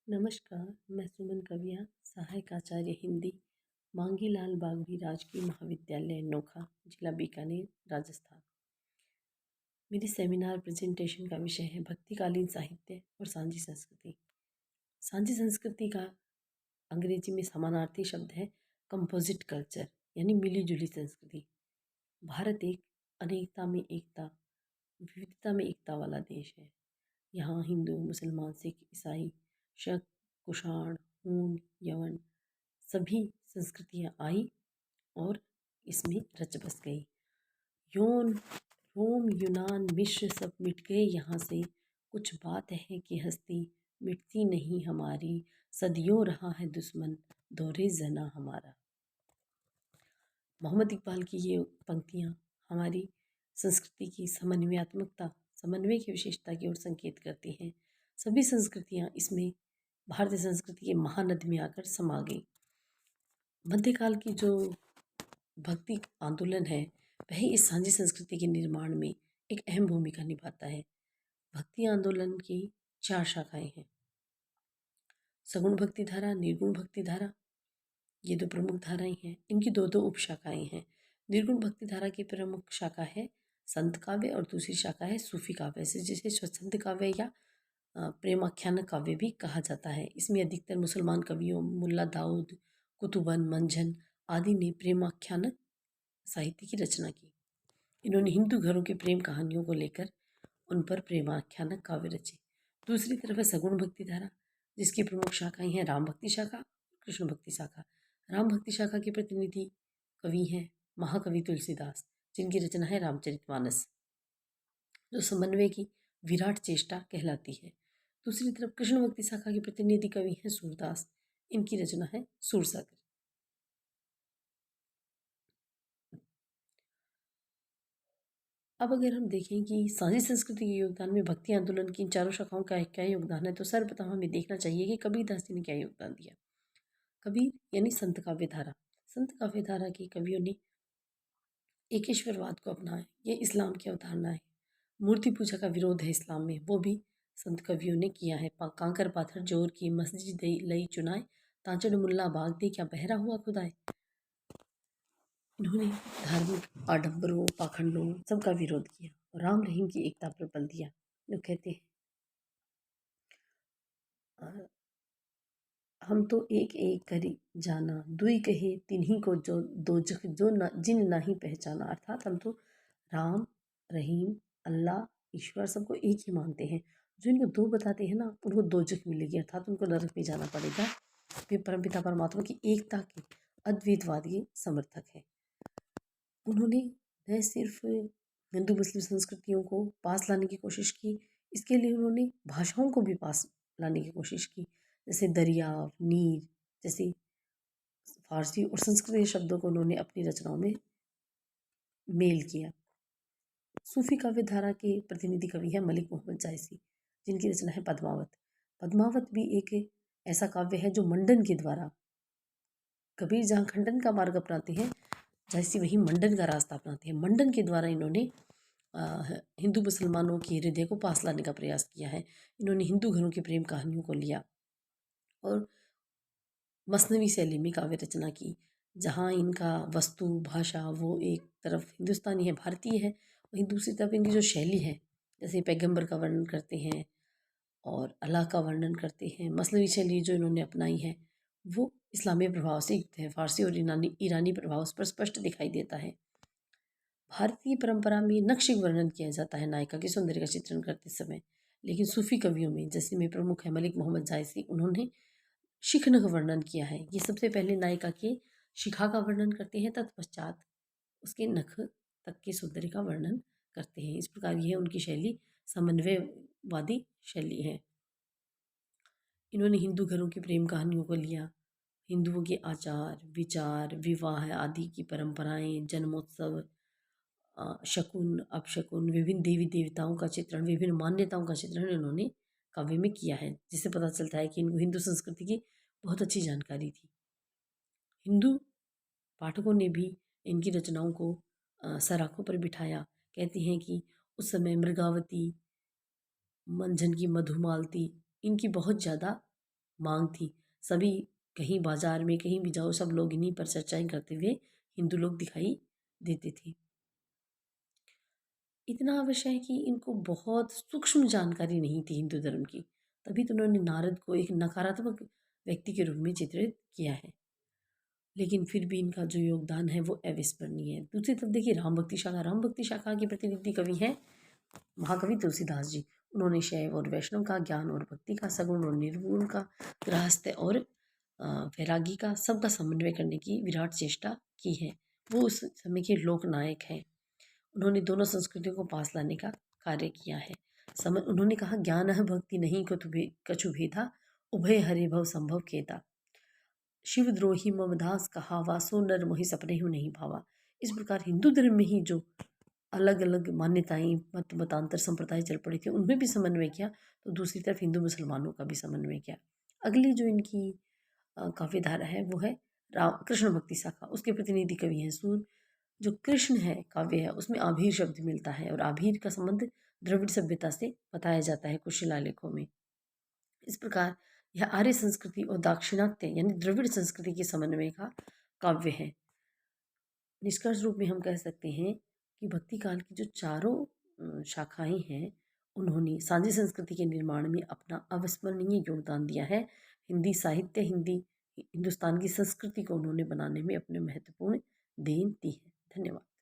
नमस्कार, मैं सुमन कविया, सहायक आचार्य हिंदी, मांगीलाल बागड़ी राजकीय महाविद्यालय नोखा, जिला बीकानेर, राजस्थान। मेरी सेमिनार प्रेजेंटेशन का विषय है भक्तिकालीन साहित्य और सांझी संस्कृति। सांझी संस्कृति का अंग्रेजी में समानार्थी शब्द है कंपोजिट कल्चर, यानी मिली जुली संस्कृति। भारत एक अनेकता में एकता, विविधता में एकता वाला देश है। यहाँ हिंदू, मुसलमान, सिख, ईसाई, शक, कुषाण, हूण, यवन सभी संस्कृतियाँ आई और इसमें रच बस गई। यौन, रोम, यूनान, मिस्र सब मिट गए यहाँ से। कुछ बात है कि हस्ती मिटती नहीं हमारी, सदियों रहा है दुश्मन दौरे जना हमारा। मोहम्मद इकबाल की ये पंक्तियाँ हमारी संस्कृति की समन्वयात्मकता, समन्वय की विशेषता की ओर संकेत करती हैं। सभी संस्कृतियाँ इसमें भारतीय संस्कृति के महानद में आकर समा गई। मध्यकाल की जो भक्ति आंदोलन है वह इस सांझी संस्कृति के निर्माण में एक अहम भूमिका निभाता है। भक्ति आंदोलन की 4 शाखाएं हैं। सगुण भक्ति धारा, निर्गुण भक्ति धारा, ये 2 प्रमुख धाराएं हैं। इनकी 2-2 उपशाखाएं हैं। निर्गुण भक्ति धारा की प्रमुख शाखा है संत काव्य और दूसरी शाखा है सूफी काव्य, जिसे स्वच्छंद काव्य या प्रेमाख्यान काव्य भी कहा जाता है। इसमें अधिकतर मुसलमान कवियों मुल्ला दाऊद, कुतुबन, मंझन आदि ने प्रेमाख्यान साहित्य की रचना की। इन्होंने हिंदू घरों की प्रेम कहानियों को लेकर उन पर प्रेमाख्यान काव्य रचे। दूसरी तरफ है सगुण भक्ति धारा, जिसकी प्रमुख शाखाएं हैं राम भक्ति शाखा, कृष्ण भक्ति शाखा। राम भक्ति शाखा के प्रतिनिधि कवि हैं महाकवि तुलसीदास, जिनकी रचना है रामचरितमानस, जो समन्वय की विराट चेष्टा कहलाती है। दूसरी तरफ कृष्ण भक्ति शाखा के प्रतिनिधि कवि हैं सूरदास, इनकी रचना है सूरसागर। अब अगर हम देखें कि सांझी संस्कृति के योगदान में भक्ति आंदोलन की इन चारों शाखाओं का क्या योगदान है, तो सर्वप्रथम हमें देखना चाहिए कि कबीरदास जी ने क्या योगदान दिया। कबीर यानी संत काव्य धारा। संत काव्य धारा के कवियों ने एकेश्वरवाद को अपनाया। ये इस्लाम की अवधारणा है। मूर्ति पूजा का विरोध है इस्लाम में, वो भी संत कवियों ने किया है। कांकर पाथर जोर की मस्जिद लई चुनाए, तांचड़ मुल्ला बाग दे क्या बहरा हुआ खुदाए। इन्होंने धार्मिक आडंबरों, पाखंडों सबका विरोध किया और राम रहीम की एकता पर बल दिया। लोग कहते हैं हम तो एक एक करी जाना, दुई कहे तिन्हीं को जो दोजख जो न जिन नहीं पहचाना। अर्थात हम तो राम, रहीम, अल्लाह, ईश्वर सबको एक ही मानते हैं। जो इनको दो बताते हैं ना, उनको दोजख मिलेगी, अर्थात उनको नरक में जाना पड़ेगा। वे परमपिता परमात्मा की एकता के अद्वैतवाद के समर्थक हैं। उन्होंने न सिर्फ हिंदू मुस्लिम संस्कृतियों को पास लाने की कोशिश की, इसके लिए उन्होंने भाषाओं को भी पास लाने की कोशिश की। जैसे दरियाव, नीर जैसे फारसी और संस्कृत शब्दों को उन्होंने अपनी रचनाओं में मेल किया। सूफी काव्य धारा के प्रतिनिधि कवि हैं मलिक मोहम्मद जायसी, जिनकी रचना है पद्मावत। पद्मावत भी एक ऐसा काव्य है जो मंडन के द्वारा, कबीर जहाँ खंडन का मार्ग अपनाते हैं, जायसी वही मंडन का रास्ता अपनाते हैं। मंडन के द्वारा इन्होंने हिंदू मुसलमानों के हृदय को पास लाने का प्रयास किया है। इन्होंने हिंदू घरों की प्रेम कहानियों को लिया और मसनवी शैली में काव्य रचना की, जहाँ इनका वस्तु भाषा वो एक तरफ हिंदुस्तानी है, भारतीय है, वहीं दूसरी तरफ इनकी जो शैली है, जैसे पैगंबर का वर्णन करते हैं और अल्लाह का वर्णन करते हैं। मसनवी शैली जो इन्होंने अपनाई है वो इस्लामी प्रभाव से युक्त है। फारसी और ईरानी प्रभाव उस पर स्पष्ट दिखाई देता है। भारतीय परंपरा में नक्शिक वर्णन किया जाता है नायिका के सौंदर्य का चित्रण करते समय, लेकिन सूफी कवियों में जैसे में प्रमुख है मलिक मोहम्मद जायसी, उन्होंने शिखन का वर्णन किया है। ये सबसे पहले नायिका के शिखा का वर्णन करते हैं, तत्पश्चात उसके नख तक के सौंदर्य का वर्णन करते हैं। इस प्रकार यह उनकी शैली समन्वयवादी शैली है। इन्होंने हिंदू घरों की प्रेम कहानियों को लिया, हिंदुओं के आचार विचार, विवाह आदि की परंपराएं, जन्मोत्सव, शकुन अपशकुन, विभिन्न देवी देवताओं का चित्रण, विभिन्न मान्यताओं का चित्रण इन्होंने काव्य में किया है, जिससे पता चलता है कि इनको हिंदू संस्कृति की बहुत अच्छी जानकारी थी। हिंदू पाठकों ने भी इनकी रचनाओं को सराखों पर बिठाया। कहते हैं कि उस समय मृगावती, मंझन की मधुमालती इनकी बहुत ज़्यादा मांग थी। सभी कहीं बाजार में कहीं भी जाओ सब लोग इन्हीं पर चर्चाएं करते हुए हिंदू लोग दिखाई देते थे। इतना अवश्य है कि इनको बहुत सूक्ष्म जानकारी नहीं थी हिंदू धर्म की, तभी तो उन्होंने नारद को एक नकारात्मक व्यक्ति के रूप में चित्रित किया है। लेकिन फिर भी इनका जो योगदान है वो अविस्मरणीय है। दूसरी तरफ देखिए राम भक्ति शाखा के प्रतिनिधि कवि हैं महाकवि तुलसीदास जी। उन्होंने शैव और वैष्णव का, ज्ञान और भक्ति का, सगुण और निर्गुण का, गृहस्थ और वैरागी का, सबका समन्वय करने की विराट चेष्टा की है। वो उस समय के लोक नायक हैं। उन्होंने दोनों संस्कृतियों को पास लाने का कार्य किया है। उन्होंने कहा ज्ञान भक्ति नहीं कछु भेदा, उभय हरे भव संभव केता। शिवद्रोही ममदास कहा, वासो नर मोहि सपने हूँ नहीं भावा। इस प्रकार हिंदू धर्म में ही जो अलग अलग मान्यताएं मतांतर संप्रदाय चल पड़े थे उनमें भी समन्वय किया, तो दूसरी तरफ हिंदू मुसलमानों का भी समन्वय किया। अगली जो इनकी काव्य धारा है वो है राम कृष्ण भक्ति शाखा। उसके प्रतिनिधि कवि हैं सूर। जो कृष्ण है काव्य है उसमें आभीर शब्द मिलता है और आभीर का संबंध द्रविड़ सभ्यता से बताया जाता है कुछ शिलालेखों में। इस प्रकार यह आर्य संस्कृति और दाक्षिणात्य यानी द्रविड़ संस्कृति के समन्वय का काव्य है। निष्कर्ष रूप में हम कह सकते हैं कि भक्ति काल की जो चारों शाखाएं हैं उन्होंने सांझी संस्कृति के निर्माण में अपना अविस्मरणीय योगदान दिया है। हिंदी साहित्य हिंदुस्तान की संस्कृति को उन्होंने बनाने में अपने महत्वपूर्ण देन दी है। धन्यवाद।